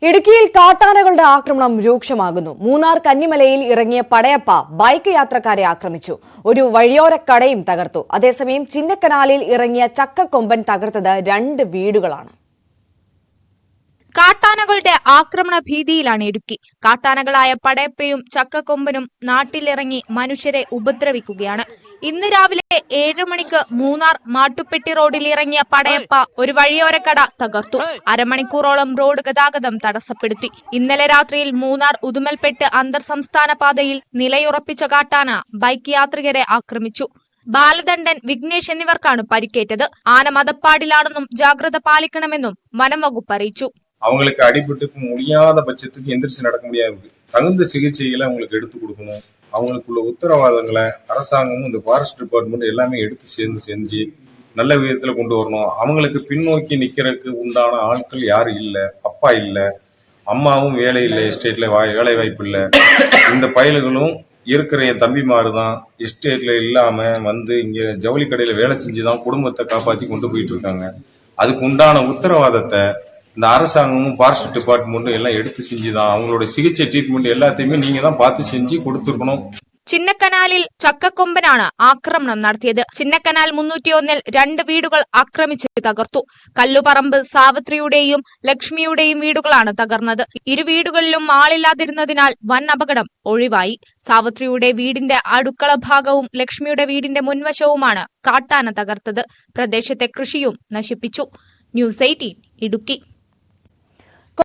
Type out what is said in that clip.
ഇടുക്കിയിൽ കാട്ടാനകളുടെ ആക്രമണം രൂക്ഷമാകുന്നു. മൂന്നാർ കന്നിമലയിൽ ഇറങ്ങിയ പടയപ്പ ബൈക്ക് യാത്രക്കാരെ ആക്രമിച്ചു. ഒരു വഴിയോര കടയും തകർത്തു. അതേസമയം ചിന്നക്കനാലിൽ ഇറങ്ങിയ ചക്കക്കൊമ്പൻ തകർത്തത് 2 വീടുകളാണ്. കാട്ടാനകളുടെ ആക്രമണ ഭീതിയിലാണ് ഇടുക്കി. കാട്ടാനകളായ പടയപ്പയും ചക്കക്കൊമ്പനും നാട്ടിലിറങ്ങി മനുഷ്യരെ ഉപദ്രവിക്കുകയാണ്. ഇന്ന് രാവിലെ 7 മണിക്ക് മൂന്നാർ മാട്ടുപ്പെട്ടി റോഡിൽ ഇറങ്ങിയ പടയപ്പ ഒരു വഴിയോരക്കട തകർത്തു. അരമണിക്കൂറോളം റോഡ് ഗതാഗതം തടസ്സപ്പെടുത്തി. ഇന്നലെ രാത്രിയിൽ മൂന്നാർ ഉദുമൽപെട്ട് അന്തർ സംസ്ഥാന പാതയിൽ നിലയുറപ്പിച്ച കാട്ടാന ബൈക്ക് യാത്രികരെ ആക്രമിച്ചു. ബാലദണ്ഡൻ, വിഘ്നേഷ് എന്നിവർക്കാണ് പരിക്കേറ്റത്. ആന മതപ്പാടിലാണെന്നും ജാഗ്രത പാലിക്കണമെന്നും വനം വകുപ്പ് അറിയിച്ചു. அவங்களுக்கு அடிபட்டு முடியாத பட்சத்துக்கு எந்திரிச்சு நடக்க முடியாது. தகுந்த சிகிச்சைகளை அவங்களுக்கு எடுத்து கொடுக்கணும். அவங்களுக்குள்ள உத்தரவாதங்களை அரசாங்கமும் இந்த ஃபாரஸ்ட் டிபார்ட்மெண்ட் எல்லாமே எடுத்து செஞ்சு நல்ல விதத்துல கொண்டு வரணும். அவங்களுக்கு பின்னோக்கி நிக்கிறதுக்கு உண்டான ஆட்கள் யாரும் இல்லை. அப்பா இல்லை, அம்மாவும் வேலை இல்லை, எஸ்டேட்ல வேலை வாய்ப்பு இல்லை. இந்த பயல்களும் இருக்கிற என் தம்பிமாரு தான் எஸ்டேட்ல இல்லாம வந்து இங்க ஜவுளி கடையில வேலை செஞ்சுதான் குடும்பத்தை காப்பாத்தி கொண்டு போயிட்டு இருக்காங்க. அதுக்கு உண்டான உத்தரவாதத்தை இந்த அரசாங்கமும் ஃபாரஸ்ட் டிபார்ட்மெண்ட்டும் எல்லாம் எடுத்து செஞ்சுதான் அவங்களோட சிகிச்சை ட்ரீட்மெண்ட் எல்லாத்தையுமே நீங்க தான் பார்த்து செஞ்சு கொடுத்துருக்கணும். ചിന്നക്കനാലിൽ ചക്കക്കൊമ്പനാണ് ആക്രമണം നടത്തിയത്. ചിന്നക്കനാൽ 301-ൽ 2 വീടുകൾ ആക്രമിച്ച് തകർത്തു. കല്ലുപറമ്പ് സാവിത്രിയുടെയും ലക്ഷ്മിയുടെയും വീടുകളാണ് തകർന്നത്. 2 വീടുകളിലും ആളില്ലാതിരുന്നതിനാൽ വൻ അപകടം ഒഴിവായി. സാവിത്രിയുടെ വീടിന്റെ അടുക്കള ഭാഗവും ലക്ഷ്മിയുടെ വീടിന്റെ മുൻവശവുമാണ് കാട്ടാന തകർത്തത്. പ്രദേശത്തെ കൃഷിയും നശിപ്പിച്ചു. ന്യൂസ് 18 ഇടുക്കി.